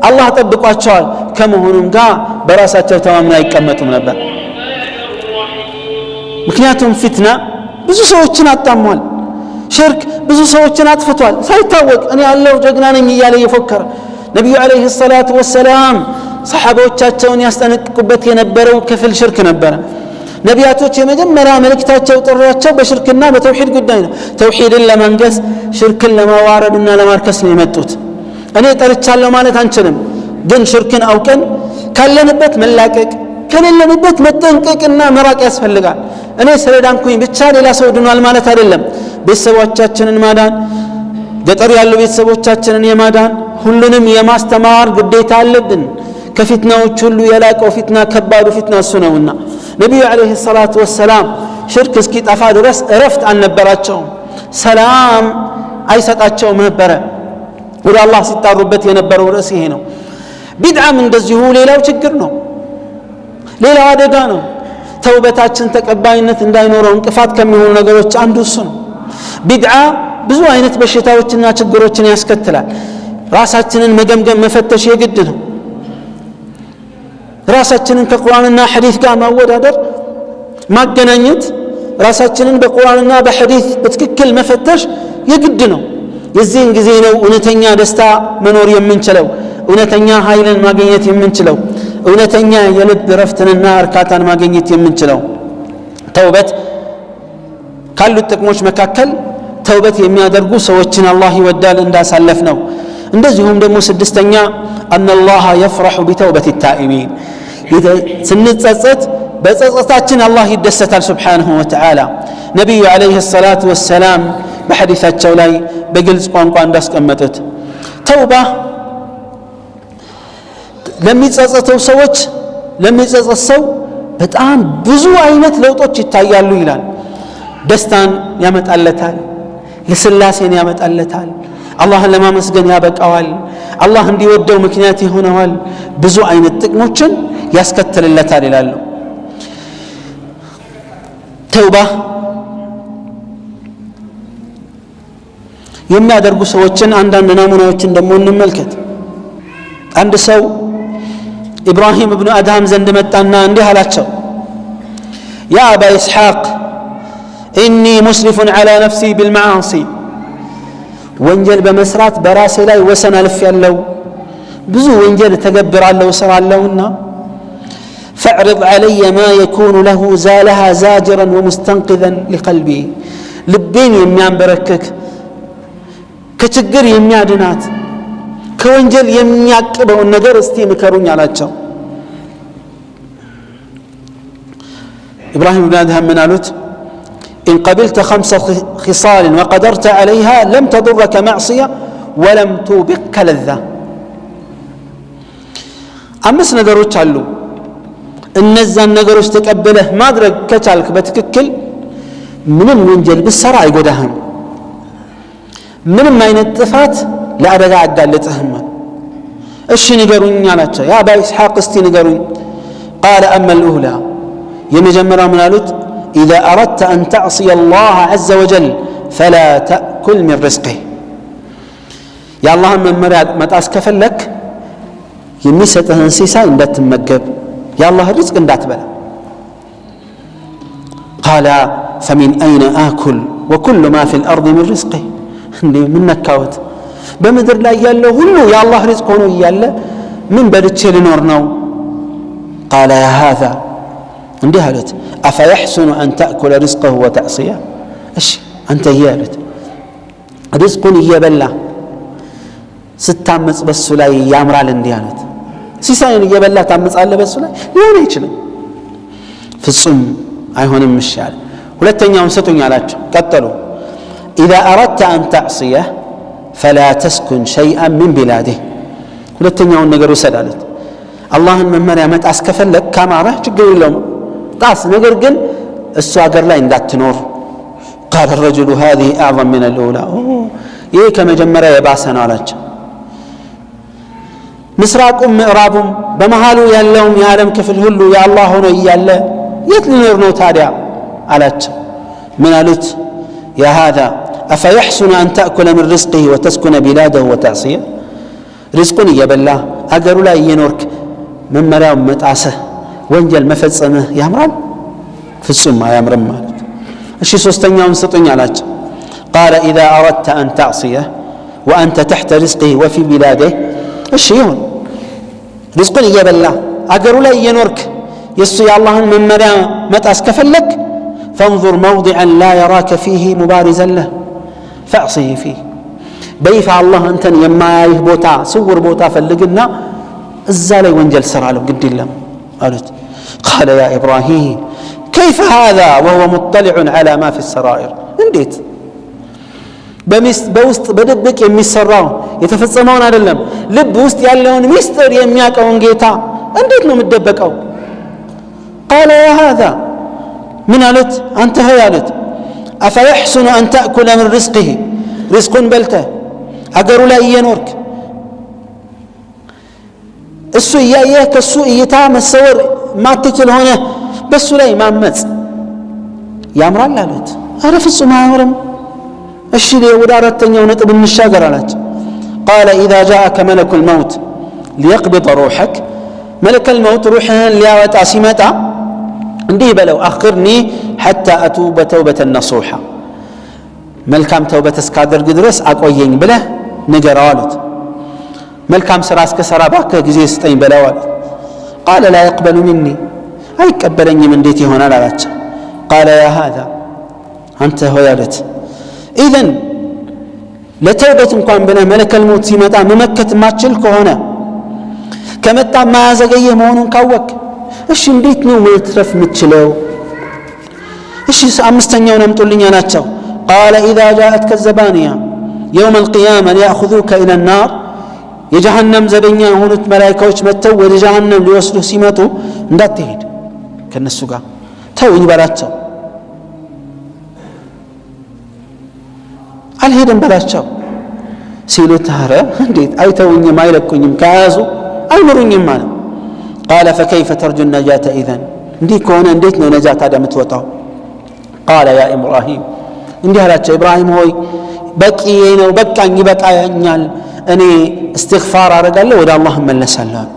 አላህ ጠብቋቸዋል ከመሆኑም ጋር በራሳቸው ተማምነው አይቀመጡም ነበር ምክንያቱም ፊትና ብዙ ሰዎችን አጣሟል ሽርክ ብዙ ሰዎችን አጥፍቷል ሳይታወቅ እኔ ያለው ጀግና ነኝ እያለ የፎከረ ነብዩ አለይሂ ሰላቱ ወሰላም ሰሃቦቻቸውን ያስጠነቅቁበት የነበረው ክፍል ሽርክ ነበር ነቢያቶች የመጀመሪያ መልእክታቸው ጥሪያቸው በሽርክና በተውሂድ ጉዳይ ነው ተውሂድን ለማንገስ ሽርክን ለማዋረድና ለማርከስ ነው የመጡት እኔ ጠርቻለሁ ማለት አንችልም ግን ሽርክን አውቀን ካለንበት መላቀቅ ከሌለንበት መጠንቀቅና መራቅ ያስፈልጋል እኔ ስለዳንኩኝ ብቻ ሌላ ሰው ድኗል ማለት አይደለም ቤተሰቦቻችንን ማዳን ገጠር ያሉ ቤተሰቦቻችንን የማዳን ሁሉንም የማስተማር ግዴታ አለብን ከፊትናዎች ሁሉ የላቀው ፊትና ከባዱ ፊትና እሱ ነውና ነብዩ አለይሂ ሰላቱ ወሰላም ሽርክ እስኪጠፋ ድረስ እረፍት አልነበራቸውም ሰላም አይሰጣቸውም ነበረ ወደ አላህ ሲጣሩበት የነበረው ርዕስ ይሄ ነው ቢድዓም እንደዚሁ ሌላው ችግር ነው ሌላው አደጋ ነው ተውበታችን ተቀባይነት እንዳይኖረው እንቅፋት ከሚሆኑ ነገሮች አንዱ እሱ ነው ቢድዓ ብዙ አይነት በሽታዎችና ችግሮችን ያስከትላል ራሳችንን መገምገም መፈተሽ የግድ ነው ራሳችንን ከቁርአንና ሐዲስ ጋር ማወዳደር ማገናኘት ራሳችንን በቁርአንና በሐዲስ በትክክል መፈተሽ የግድ ነው የዚህን ጊዜ ነው እውነተኛ ደስታ መኖር የምንችለው እውነተኛ ኃይልን ማግኘት የምንችለው እውነተኛ የልብ ረፍትንና እርካታን ማግኘት የምንችለው ተውበት ካሉት ጥቅሞች መካከል ተውበት የሚያደርጉ ሰዎችን አላህ ይወዳል እንዳሳለፍ ነው እንደዚሁም ደግሞ ስድስተኛ ان الله يفرح بتوبه التائبين ስንጸጸት በጸጸታችን አላህ ይደሰታል سبحانه وتعالى ነብዩ አለይሂ ሰላቱ ወሰላም በሐዲሳቸው ላይ በግልጽ ቋንቋ እንዳስቀመጡት ተውባ ለሚጸጸተው ሰዎች ለሚጸጸት ሰው በጣም ብዙ አይነት ለውጦች ይታያሉ ይላል ደስታን ያመጣለታል ለስላሴን ያመጣለታል አላህን ለማመስገን ያበቃዋል አላህ እንዲወደው ምክንያት ይሆነዋል ብዙ አይነት ጥቅሞችን ያስከትልለታል ይላሉ ተውባ የሚያደርጉ ሰዎችን አንዳንድ ናሙናዎችን ደግሞ እንመልከት አንድ ሰው ኢብራሂም ኢብኑ አድሃም ዘንድ መጣና እንዲህ አላቸው ያ አባ ኢስሐቅ ኢኒ ሙስሪፉን ዐላ ነፍሲ ቢልመዓሲ ወንጀል በመስራት በራሴ ላይ ወሰን አልፌያለሁ ብዙ ወንጀል ተገብራለሁ ሰራለሁና فاعرض علي ما يكون له زالها زاجرا ومستنقذا لقلبي ልቤን የሚያንበረክክ ከችግር የሚያድናት ከወንጀል የሚያቅበውን ነገር እስቲ ምከሩኝ አላቸው ኢብራሂም ኢብኑ አድሃም ምን አሉት إن قبلت 5 خصال وقدرت عليها لم تضرك معصية ولم توبقك لذة أمس نقروش علو النزان نقروش تقبله ما أدرك كتالك بتككل من المنجل بالسرع يقودهم من ما ينتفات لا أدقى عدال لتهم الشي نقرون يا أبا إسحاق استي نقرون قال أما الأولى يمجمر من قالت إذا أردت أن تعصي الله عز وجل فلا تأكل من رزقه يا الله من مراد ما تأسكفل لك يمسة انسيسا إن تمجب يا الله الرزق إن تبلا قال فمن أين آكل وكل ما في الأرض من رزقه من نكاوت بمدر لا يالله هلو يا الله رزق هنو ياله من بدتش لنورنو قال يا هذا عندي هالت أفيحسن أن تأكل رزقه وتعصيه إيش أنت يالت رزق يبلا ستامص بس لا يامرال انديانت ሲሳይን እየበላ ታመጻለህ በሱ ላይ ሊሆን አይችልም ፍጹም አይሆንም ይሻል ሁለተኛውን ሰጡኝ አላቸው ቀጠሉ اذا اردت ان تعصيه فلا تسكن شيئا من بلاده ሁለተኛውን ነገር ወሰዳለት አላህን መመሪያ መጣስ ከፈለክ ካማራ ችግር የለውም ጣስ ነገር ግን እሱ ሀገር ላይ እንዳትኖር قال الرجل هذه اعظم من الاولى ይሄ ከመጀመሪያ የባሰ ነው አላቸው ምስራቁም ምዕራቡም በመሃሉ ያለውም የዓለም ክፍል ሁሉ የአላህ ሆኖ እያለ የት ሊኖር ነው ታዲያ አላቸው ምን አሉት يا هذا أفيحسن أن تأكل من رزقه وتسكن بلاده وتعصيه رزقني يبلا أجر لا ينورك من مراهم متعسه وانجل مفصمه يامران في السماء يامرن مالك الشيء سوستنياون سطني علاج قال إذا أردت أن تعصيه وأنت تحت رزقه وفي بلاده الشيء رزقني يبلا أجر لا ينورك يسو يا الله من مراهم متعس كفلك فانظر موضعا لا يراك فيه مبارزا له فاعصيه فيه بيف الله أنت يما يهبوتا سور بوتا فلقنا الزالي وانجل سراله قد الله قالت قال يا إبراهيم كيف هذا وهو مطلع على ما في السرائر انديت بوست بدبك يمي السراو يتفصمون على اللم لب وست يالون مستر يمياك ونجيتا انديت نو مدبكو قال يا هذا من قالت أنت هي قالت أفيحسن أن تأكل من رزقه رزق بلته أقروا لا ينورك السوء إياك السوء يتعام السور ما تكل هنا بس لا ما مز يا أمر الله قالت أعرف السوء ما أمرم الشيء ودارت تنيا ونطب من الشاقر قالت قال إذا جاءك ملك الموت ليقبض روحك ملك الموت روحها اللي تعسيمتها عندي بلو أخرني حتى أتوب توبة نصوحة ملكام توبة اسكادر قدرس أقويين بله نجرالت ملكام سراس كسراباك جزيستين بلاوالت قال لا يقبل مني أي كبلني من ديتي هنا لا قال يا هذا أنت هيالت إذن لتوبة قام بنا ملك الموت سيمتا ممكة ما تشلك هنا كمتا ما زقيه مون كوك እሺ እንዴት ነው መትረፍ ምትችለው እሺ አምስተኛው ነምጡልኝ አላቸው قال اذا جاءتك الزبانيه يوم القيامه ياخذوك الى النار የጀሃነም ዘበኛ ሆኑት መላእክቶች መተው ወደ ጀሃነም ሊወስዱ ሲመጡ እንዳትሄድ ከነሱ ጋር ተውኝ በላቸው አልሄድም በላቸው ሲሉት ኧረ እንዴት አይተውኝም አይለቁኝም ከያዙ አይምሩኝም ማለት قال فكيف ترجو النجاة إذن انديك هنا انديت نجاة هذا متوطع قال يا إبراهيم اندي هلاتش إبراهيم هوي بكيين وبكى أني بكى أني استغفار رجال له ودا الله من لسلام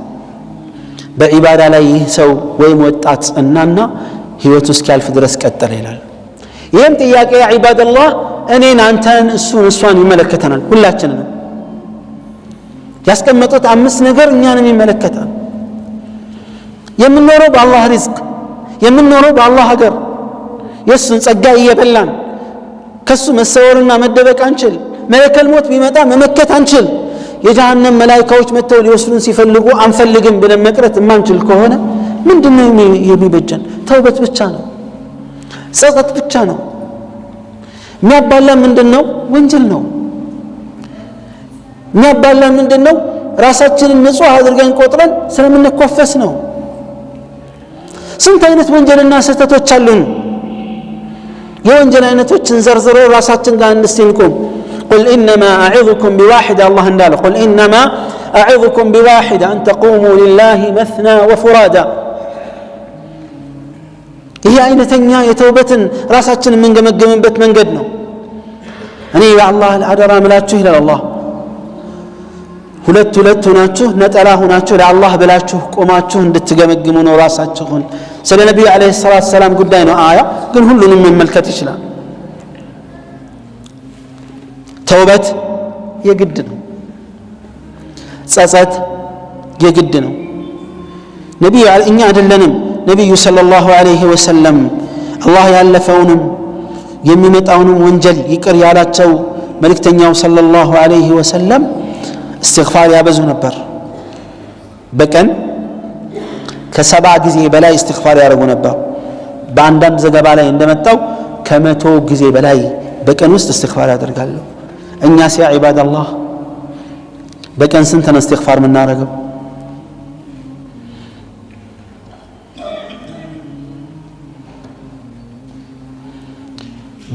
بعبادة ليه سو ويموتات أننا هي تسكال في درس كتر هلال يمتى يا عباد الله أني نانتان السوان ملكتنا كلاتنا يسكمتت أمس نجر إني ملكتنا የምንኖረው በአላህ ሪዝቅ የምንኖረው በአላህ ሀገር የሱን ጸጋ እየበላን ከሱ መሰወርና መደበቅ አንችል መለከል ሞት ቢመጣ መመከት አንችል የጀሃነም መላእክቶች መተው ሊወስዱን ሲፈልጉ አንፈልግም ብለን መቅረት ማንችል ከሆነ ምንድነው የሚበጀን ተውበት ብቻ ነው ጸጸት ብቻ ነው የሚያባላ ምንድነው ወንጀል ነው የሚያባላ ምንድነው ራሳችንን ንጹህ አድርገን ቆጥረን ስለምንኮፈስ ነው ስንት አይነት ወንጀልና ስህተቶች አሉን የወንጀል አይነቶችን ዘርዝረው ራሳችን ጋር እንስንቆም قل انما اعظكم بواحده الله እንዳለ قل انما اعظكم بواحده ان تقوموا لله مثنى وفرادا ይሄ አይነተኛ የተውበትን ራሳችንን የምንገመገምበት መንገድ ነው። እኔ በአላህ አደራ ምላችሁ ይላል አላህ ሁለት ሆናችሁ ነጠላ ሆናችሁ ለአላህ ብላችሁ ቆማችሁ እንድትገመግሙ ነው ራሳችሁን። ስለ ነብዩ አለይሂ ሰላቱ ሰላም ጉዳይ ነው አያ፣ ግን ሁሉንም መመልከት ይችላል። ተውበት የግድ ነው። ጸጸት የግድ ነው። ነብዩ እኛ አይደለንም ነብዩ ሰለላሁ ዐለይሂ ወሰለም አላህ ያለፈውንም የሚመጣውንም ወንጀል ይቅር ያላቸው መልእክተኛው ሰለላሁ ዐለይሂ ወሰለም استغفار ያበዙ ነበር። በቀን ከ70 ጊዜ በላይ استغفار ያደርጉ ነበር። በአንዳንድ ዘገባ ላይ እንደመጣው ከ100 ጊዜ በላይ በቀን ውስጥ استغفار ያደርጋሉ። እኛስ ያ ዒባደላህ በቀን ስንት ነው استغفار የምናደርገው?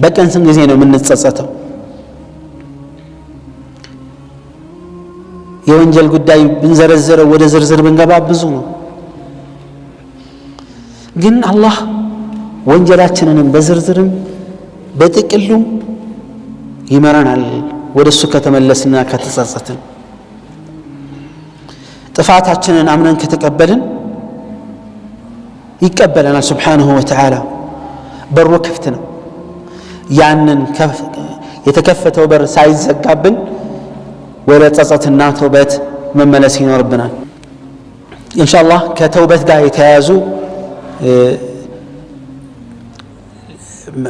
በቀን ስንት ጊዜ ነው የምንጸጸተው? የወንጀል ጉዳይ ብንዘረዘረው ወደ ዝርዝር ብንገባ ብዙ ነው። ግን አላህ ወንጀላችንንም በዝርዝርም በጥቅሉም ይመራናል ወደሱ ከተመለስና ከተጸጸትን። ጥፋታችንን አምነን ከተቀበልን ይቀበለናል ሱብሓነሁ ወተዓላ። በሩ ክፍት ነው። ያንን የተከፈተው በር ሳይዘጋብን ወደ ጸጸትና ተውበት መመለስ ይኖርብናል። ኢንሻአላህ ከተውበት ጋር የተያያዙ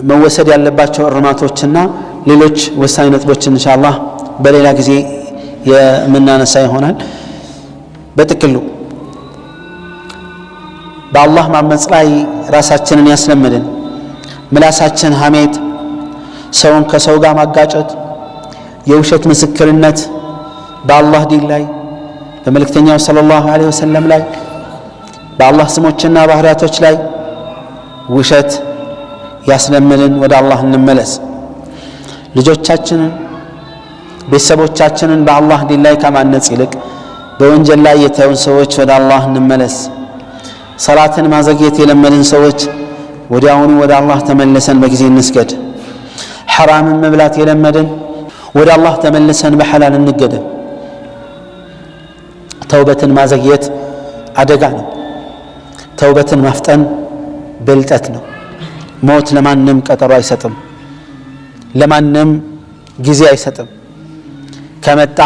መወሰድ ያለባቸው እርማቶችና ሌሎች ወሳኝ ነጥቦችን ኢንሻአላህ በሌላ ጊዜ የምናነሳ ይሆናል። በጥቅሉ በአላህ ማመጽ ላይ ራሳችንን ያስለመድን ምላሳችን ሐሜት፣ ሰውን ከሰው ጋር ማጋጨት፣ የውሸት ምስክርነት በአላህ ዲን ላይ በመልእክተኛው ሰለላሁ ዐለይሂ ወሰለም ላይ በአላህ ስሞችና ባህሪያቶች ላይ ውሸት ያስለመድን ወደ አላህ እንመለስ። ልጆቻችንን ቤተሰቦቻችንን በአላህ ዲን ላይ ከማነጽ ይልቅ በወንጀል ላይ የተውን ሰዎች ወደ አላህ እንመለስ። ሰላትን ማዘግየት የለመድን ሰዎች ወዲያውኑ ወደ አላህ ተመልሰን በጊዜ እንስገድ። ሐራምን መብላት የለመድን ወደ አላህ ተመልሰን በሐላል እንገደም። ተውበትን ማዘግየት አደጋ ነው። ተውበትን ማፍጠን ብልጠት ነው። ሞት ለማንም ቀጠሮ አይሰጥም፣ ለማንም ጊዜ አይሰጥም። ከመጣ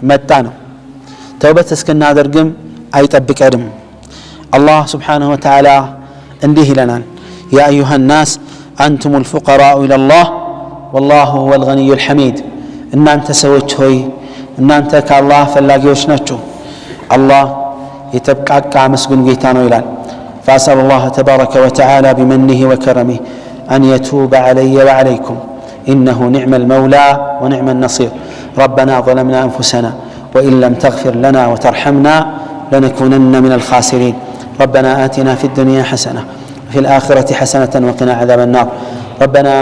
መጣ ነው። ተውበት እስክናደርግም አይጠብቀንም። አላህ ስብሓነሁ ወተዓላ እንዲህ ይለናል፣ ያ አዩሃ ናስ አንቱሙል ፉቀራኡ ኢለላህ ወላሁ ሁወል ገኒዩል ሐሚድ። እናንተ ሰዎች ሆይ እናንተ ከአላህ ፈላጊዎች ናችሁ፣ አላህ የተብቃቃ መስጉን ጌታ ነው ይላል። فأسأل الله تبارك وتعالى بمنه وكرمه أن يتوب علي وعليكم إنه نعم المولى ونعم النصير. ربنا ظلمنا أنفسنا وإن لم تغفر لنا وترحمنا لنكونن من الخاسرين. ربنا آتنا في الدنيا حسنة وفي الآخرة حسنة وقنا عذاب النار. ربنا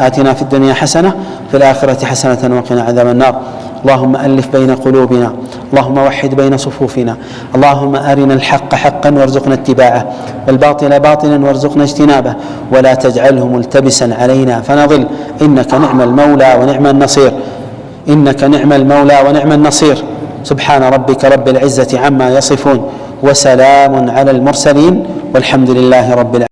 آتنا في الدنيا حسنة وفي الآخرة حسنة وقنا عذاب النار. اللهم ألف بين قلوبنا، اللهم وحد بين صفوفنا، اللهم أرنا الحق حقا وارزقنا اتباعه والباطل باطلا وارزقنا اجتنابه ولا تجعله ملتبسا علينا فنضل. إنك نعم المولى ونعم النصير، إنك نعم المولى ونعم النصير. سبحان ربك رب العزة عما يصفون وسلام على المرسلين والحمد لله رب العالمين.